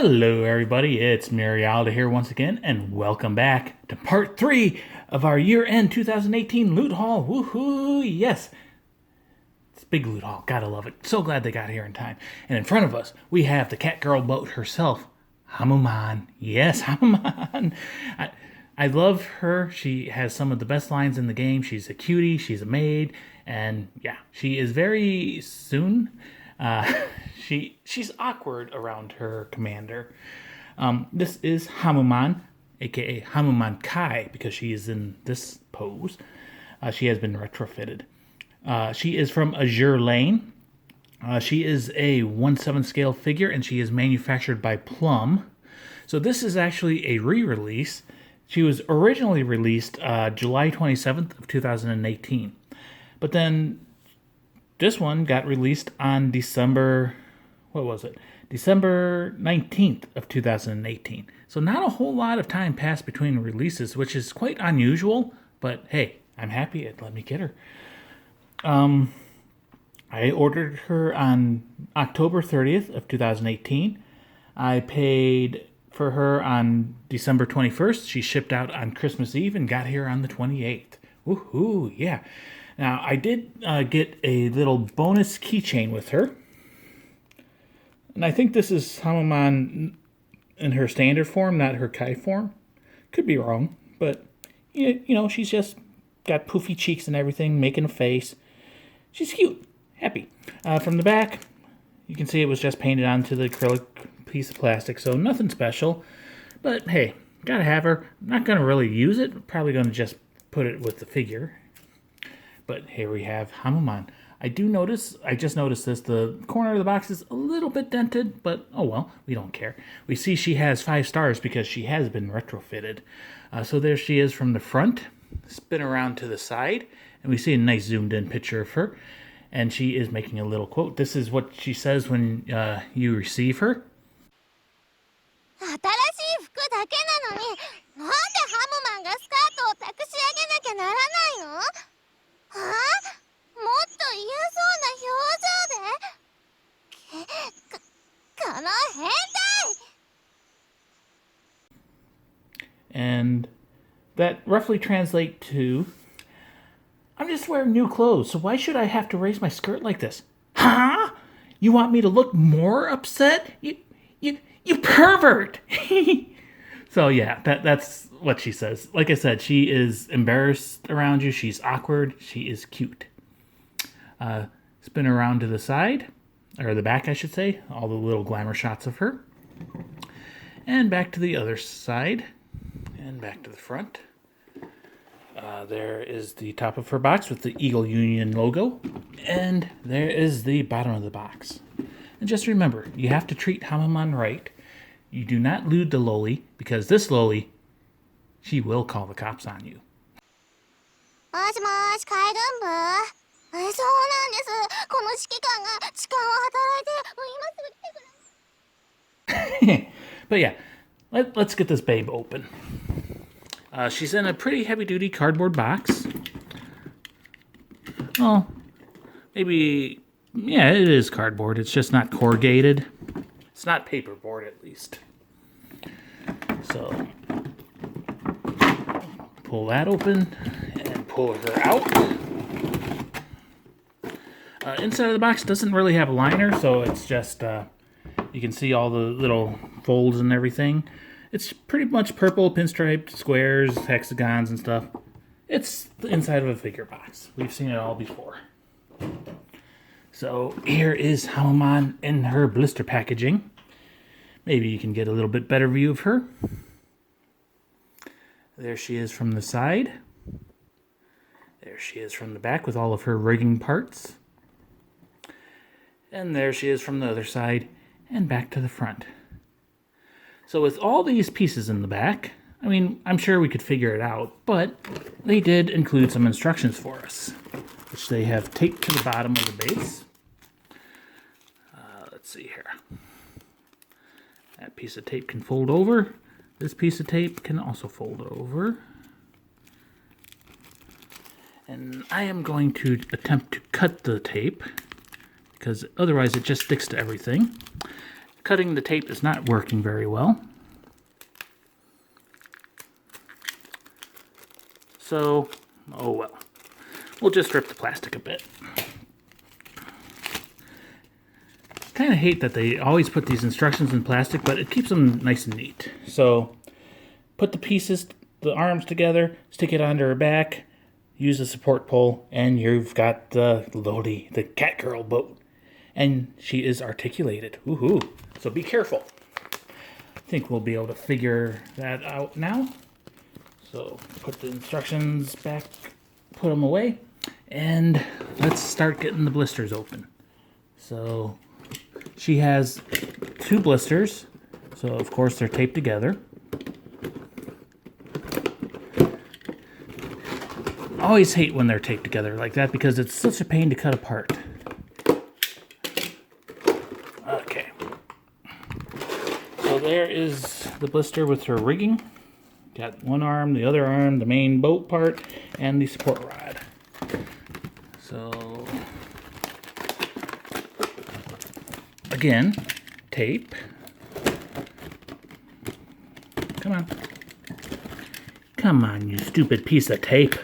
Hello everybody, it's Marialda here once again, and welcome back to part 3 of our year-end 2018 loot haul. Woohoo! Yes! It's a big loot haul, gotta love it. So glad they got here in time. And in front of us, we have the cat girl boat herself, Hammann. Yes, Hammann! I love her. She has some of the best lines in the game. She's a cutie, she's a maid, and yeah, she is very soon. She's awkward around her commander. This is Hammann, aka Hammann Kai, because she is in this pose. She has been retrofitted. She is from Azur Lane. She is a 1/7 scale figure, and she is manufactured by PLUM. So this is actually a re-release. She was originally released July 27th of 2018. But then this one got released on December 19th of 2018. So not a whole lot of time passed between releases, which is quite unusual, but hey, I'm happy it let me get her. I ordered her on October 30th of 2018. I paid for her on December 21st. She shipped out on Christmas Eve and got here on the 28th. Woohoo, yeah. Now, I did get a little bonus keychain with her. And I think this is Hammann in her standard form, not her Kai form. Could be wrong, but, you know, she's just got poofy cheeks and everything, making a face. She's cute. Happy. From the back, you can see it was just painted onto the acrylic piece of plastic, so nothing special. But, hey, gotta have her. Not gonna really use it. Probably gonna just put it with the figure. But here we have Hammann. I just noticed this, the corner of the box is a little bit dented, but oh well, we don't care. We see she has 5 stars because she has been retrofitted. So there she is from the front, spin around to the side, and we see a nice zoomed in picture of her. And she is making a little quote. This is what she says when you receive her. 新しい服だけなのに、なんでハムマンがスカートを託し上げなきゃならないの？はあ？もっと嫌そうな表情で？この変態！ And that roughly translates to, I'm just wearing new clothes, so why should I have to raise my skirt like this? Huh? You want me to look more upset? You pervert! So yeah, that's what she says. Like I said, she is embarrassed around you. She's awkward. She is cute. Spin around to the side, or the back, I should say. All the little glamour shots of her. And back to the other side. And back to the front. There is the top of her box with the Eagle Union logo. And there is the bottom of the box. And just remember, you have to treat Hammann right. You do not lewd the loli, because this loli, she will call the cops on you. もしもし、海軍部？そうなんです。この指揮官が痴漢を働いて、今すぐ来てくれ。 But yeah, let's get this babe open. She's in a pretty heavy-duty cardboard box. Well, maybe, yeah, it is cardboard. It's just not corrugated. It's not paperboard, at least. So, pull that open and pull her out. Inside of the box doesn't really have a liner, so it's just, you can see all the little folds and everything. It's pretty much purple, pinstriped, squares, hexagons, and stuff. It's the inside of a figure box. We've seen it all before. So here is Hammann in her blister packaging. Maybe you can get a little bit better view of her. There she is from the side. There she is from the back with all of her rigging parts. And there she is from the other side and back to the front. So with all these pieces in the back, I mean, I'm sure we could figure it out, but they did include some instructions for us, which they have taped to the bottom of the base. Let's see here. That piece of tape can fold over. This piece of tape can also fold over. And I am going to attempt to cut the tape, because otherwise it just sticks to everything. cutting the tape is not working very well. So, oh well. We'll just rip the plastic a bit. Kind of hate that they always put these instructions in plastic, but it keeps them nice and neat. So, put the pieces, the arms together, stick it onto her back, use a support pole, and you've got the Lodi, the cat girl boat. And she is articulated. Woohoo! So be careful. I think we'll be able to figure that out now. So put the instructions back, put them away, and let's start getting the blisters open. So she has 2 blisters, so of course they're taped together. I always hate when they're taped together like that because it's such a pain to cut apart. Okay. So there is the blister with her rigging. Got one arm, the other arm, the main boat part, and the support rod. So, again, tape. Come on. Come on, you stupid piece of tape.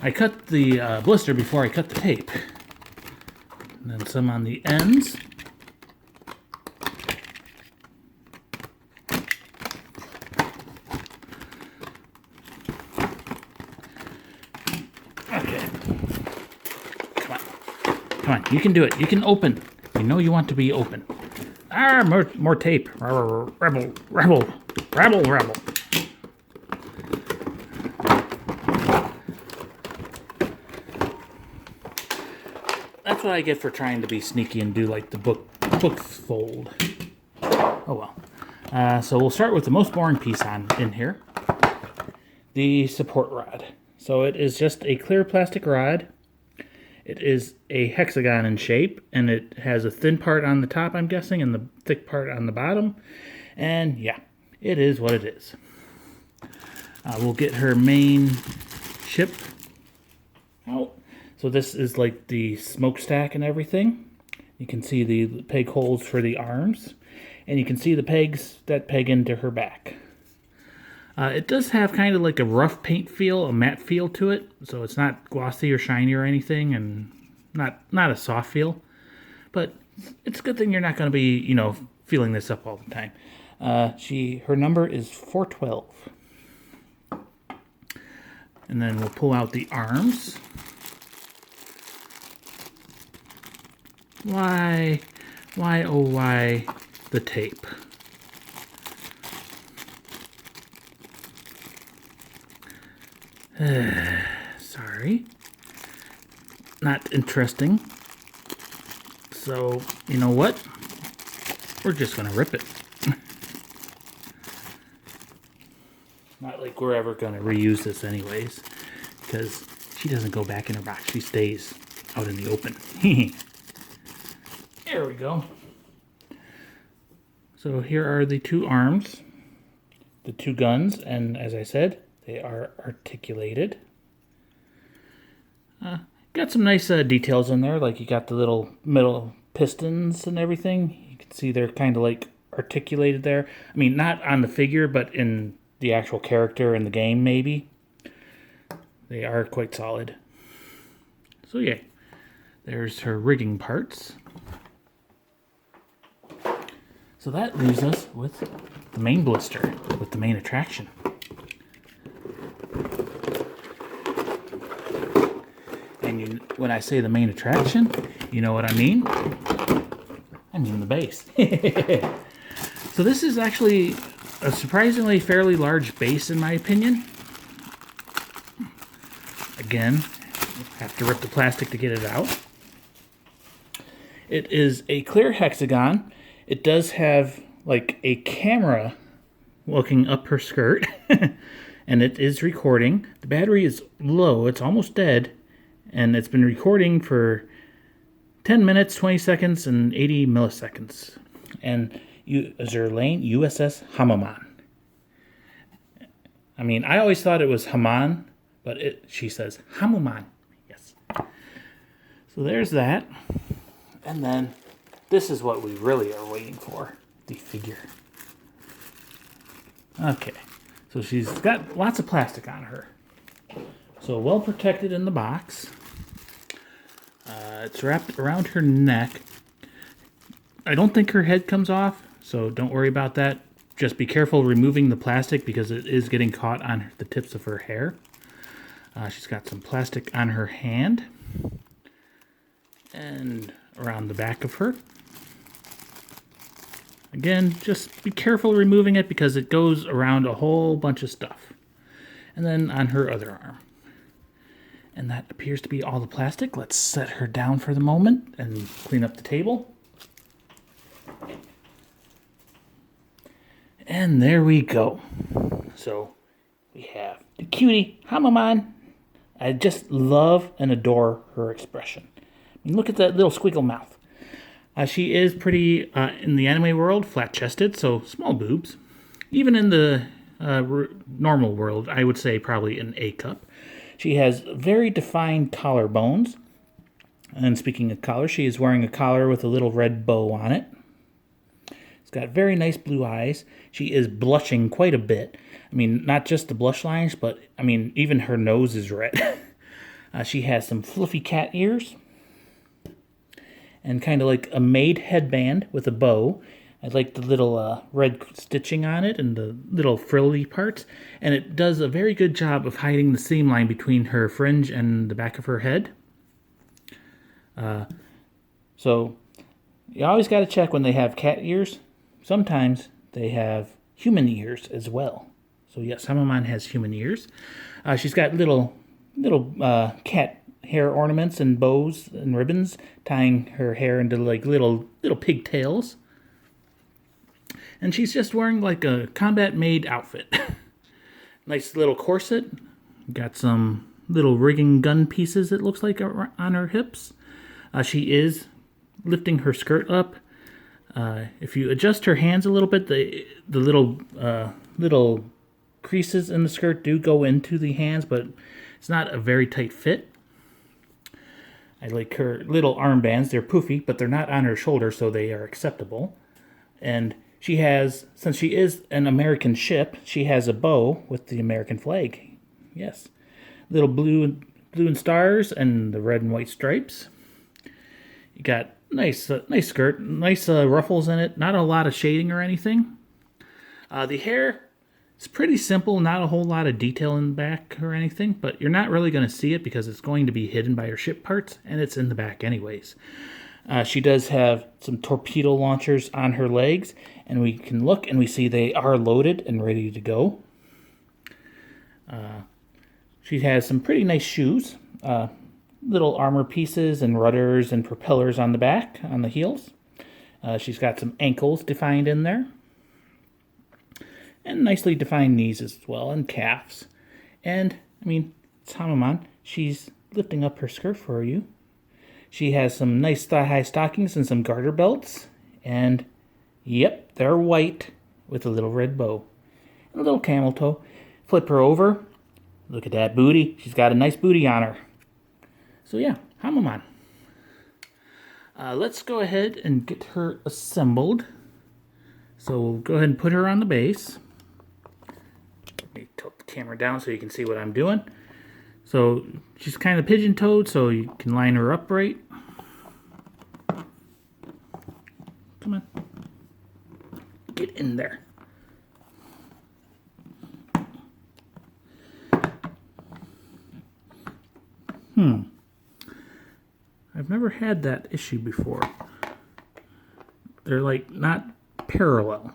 I cut the blister before I cut the tape. And then some on the ends. Okay. Come on. Come on, you can do it. You can open. You know you want to be open. Ah, more tape. Rebel. That's what I get for trying to be sneaky and do like the books fold. Oh well. So we'll start with the most boring piece in here. The support rod. So it is just a clear plastic rod. It is a hexagon in shape, and it has a thin part on the top, I'm guessing, and the thick part on the bottom. And yeah, it is what it is. We'll get her main ship out. So this is like the smokestack and everything. You can see the peg holes for the arms, and you can see the pegs that peg into her back. It does have kind of like a rough paint feel, a matte feel to it, so it's not glossy or shiny or anything, and not a soft feel. But it's a good thing you're not going to be, feeling this up all the time. Her number is 412. And then we'll pull out the arms. Why, oh why, the tape? Sorry. Not interesting. So, you know what? We're just gonna rip it. Not like we're ever gonna reuse this anyways, because she doesn't go back in her box. She stays out in the open. There we go. So here are the 2 arms, the 2 guns, and as I said, they are articulated. Got some nice details in there, like you got the little middle pistons and everything. You can see they're kind of like articulated there. I mean, not on the figure, but in the actual character in the game, maybe. They are quite solid. So yeah, there's her rigging parts. So that leaves us with the main blister, with the main attraction. And when I say the main attraction, you know what I mean? I mean the base. So this is actually a surprisingly fairly large base in my opinion. Again, have to rip the plastic to get it out. It is a clear hexagon. It does have like a camera looking up her skirt. And it is recording. The battery is low. It's almost dead. And it's been recording for 10 minutes, 20 seconds, and 80 milliseconds. And Azur Lane, USS Hammann. I mean, I always thought it was Hammann, but she says Hammann. Yes. So there's that. And then this is what we really are waiting for, the figure. Okay, so she's got lots of plastic on her. So well protected in the box. It's wrapped around her neck. I don't think her head comes off, so don't worry about that. Just be careful removing the plastic because it is getting caught on the tips of her hair. She's got some plastic on her hand and around the back of her. Again, just be careful removing it because it goes around a whole bunch of stuff. And then on her other arm. And that appears to be all the plastic. Let's set her down for the moment and clean up the table. And there we go. So we have the cutie Hammann. I just love and adore her expression. I mean, look at that little squiggle mouth. She is pretty, in the anime world, flat-chested, so small boobs. Even in the normal world, I would say probably an A cup. She has very defined collarbones. And speaking of collar, she is wearing a collar with a little red bow on it. She's got very nice blue eyes. She is blushing quite a bit. I mean, not just the blush lines, but, I mean, even her nose is red. She has some fluffy cat ears. And kind of like a maid headband with a bow. I like the little red stitching on it and the little frilly parts. And it does a very good job of hiding the seam line between her fringe and the back of her head. So you always got to check when they have cat ears. Sometimes they have human ears as well. So yes, Hammann has human ears. She's got little cat hair ornaments and bows and ribbons tying her hair into like little pigtails. And she's just wearing like a combat maid outfit. Nice little corset. Got some little rigging gun pieces, it looks like, on her hips. She is lifting her skirt up. If you adjust her hands a little bit, the little creases in the skirt do go into the hands, but it's not a very tight fit. I like her little armbands. They're poofy, but they're not on her shoulder, so they are acceptable. And she has, since she is an American ship, she has a bow with the American flag. Yes. Little blue and stars and the red and white stripes. You got nice skirt, nice ruffles in it. Not a lot of shading or anything. The hair is pretty simple, not a whole lot of detail in the back or anything, but you're not really going to see it because it's going to be hidden by her ship parts, and it's in the back anyways. She does have some torpedo launchers on her legs, and we can look and we see they are loaded and ready to go. She has some pretty nice shoes, little armor pieces and rudders and propellers on the back, on the heels. She's got some ankles defined in there. And nicely defined knees as well, and calves. And, I mean, it's Hammann. She's lifting up her skirt for you. She has some nice thigh-high stockings and some garter belts. And, yep, they're white with a little red bow. And a little camel toe. Flip her over. Look at that booty. She's got a nice booty on her. So, yeah, Hammann. Let's go ahead and get her assembled. So, we'll go ahead and put her on the base. Let me tilt the camera down so you can see what I'm doing. So she's kind of pigeon-toed, so you can line her up right. Come on. Get in there. I've never had that issue before. They're like not parallel.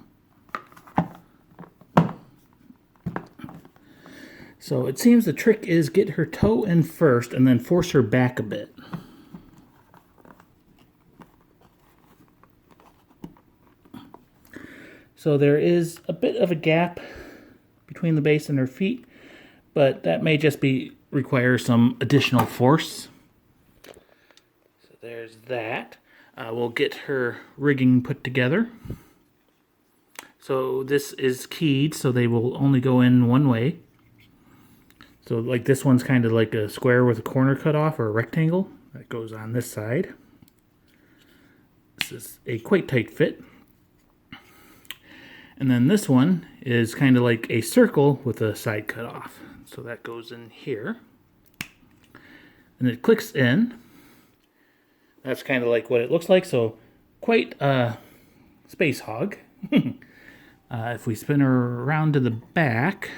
So it seems the trick is get her toe in first and then force her back a bit. So there is a bit of a gap between the base and her feet, but that may just require some additional force. So there's that. We'll get her rigging put together. So this is keyed, so they will only go in one way. So like this one's kind of like a square with a corner cut off, or a rectangle that goes on this side. This is a quite tight fit. And then this one is kind of like a circle with a side cut off. So that goes in here. And it clicks in. That's kind of like what it looks like. So quite a space hog. If we spin her around to the back,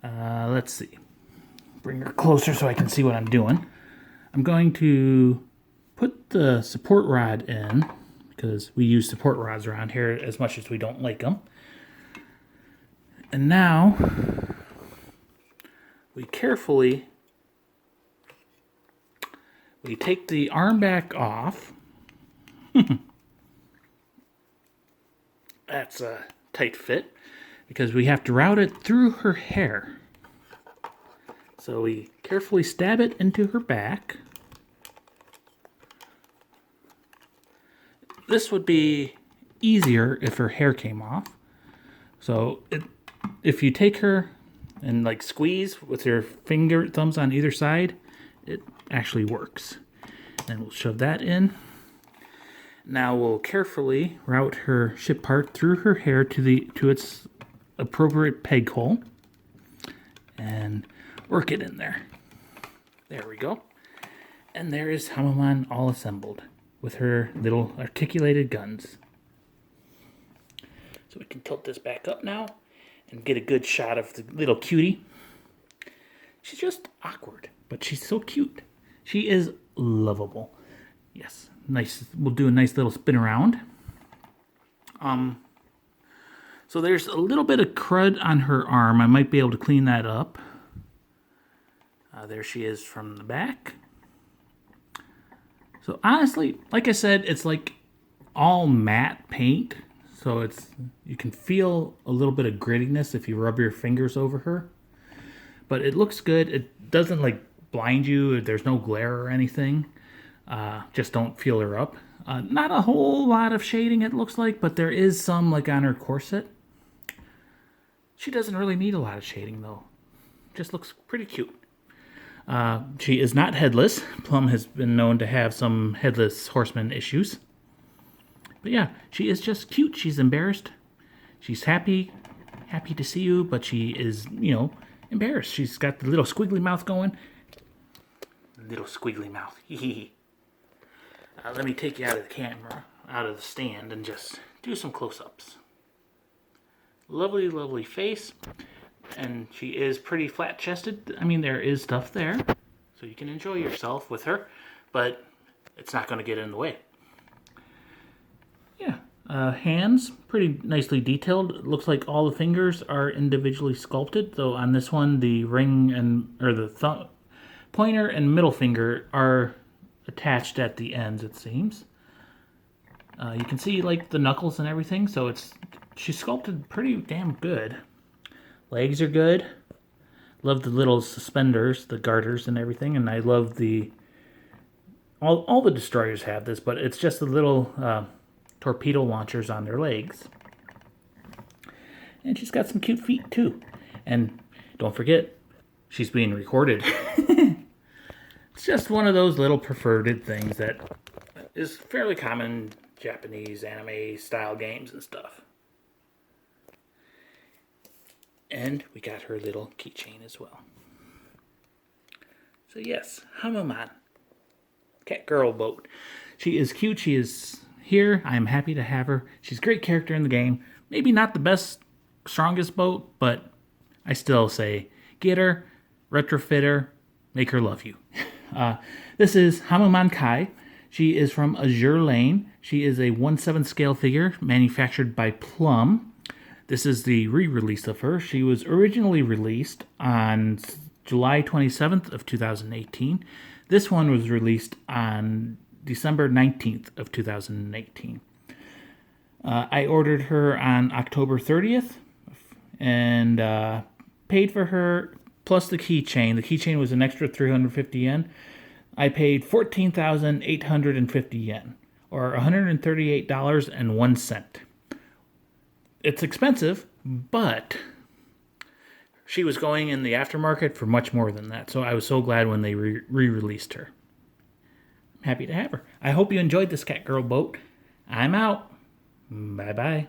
let's see. Bring her closer so I can see what I'm doing. I'm going to put the support rod in, because we use support rods around here as much as we don't like them. And now we take the arm back off. That's a tight fit because we have to route it through her hair. So we carefully stab it into her back. This would be easier if her hair came off. So if you take her and like squeeze with your thumbs on either side, it actually works. Then we'll shove that in. Now we'll carefully route her ship part through her hair to its appropriate peg hole and work it in there. There we go. And there is Hammann all assembled with her little articulated guns. So we can tilt this back up now and get a good shot of the little cutie. She's just awkward, but she's so cute. She is lovable. Yes, nice. We'll do a nice little spin around. So there's a little bit of crud on her arm. I might be able to clean that up. There she is from the back. So honestly, like I said, it's like all matte paint. So you can feel a little bit of grittiness if you rub your fingers over her. But it looks good. It doesn't like blind you. There's no glare or anything. Just don't feel her up. Not a whole lot of shading it looks like, but there is some like on her corset. She doesn't really need a lot of shading though. Just looks pretty cute. She is not headless. PLUM has been known to have some headless horseman issues. But yeah, she is just cute. She's embarrassed. She's happy to see you, but she is, embarrassed. She's got the little squiggly mouth going. Little squiggly mouth. Let me take you out of the camera, out of the stand, and just do some close-ups. Lovely, lovely face. And she is pretty flat-chested. I mean, there is stuff there, so you can enjoy yourself with her, but it's not going to get in the way. Yeah, hands, pretty nicely detailed. It looks like all the fingers are individually sculpted, though on this one, the ring or the pointer and middle finger are attached at the ends, it seems. You can see like the knuckles and everything, so she's sculpted pretty damn good. Legs are good. Love the little suspenders, the garters and everything, and I love all the destroyers have this, but it's just the little torpedo launchers on their legs. And she's got some cute feet too. And don't forget, she's being recorded. It's just one of those little perverted things that is fairly common in Japanese anime style games and stuff. And we got her little keychain as well. So yes, Hammann, cat girl boat. She is cute. She is here. I am happy to have her. She's a great character in the game. Maybe not the best, strongest boat, but I still say get her, retrofit her, make her love you. This is Hammann Kai. She is from Azur Lane. She is a 1/7 scale figure manufactured by PLUM. This is the re-release of her. She was originally released on July 27th of 2018. This one was released on December 19th of 2018. I ordered her on October 30th and paid for her plus the keychain. The keychain was an extra 350 yen. I paid 14,850 yen, or $138.01. It's expensive, but she was going in the aftermarket for much more than that. So I was so glad when they re-released her. Happy to have her. I hope you enjoyed this cat girl boat. I'm out. Bye bye.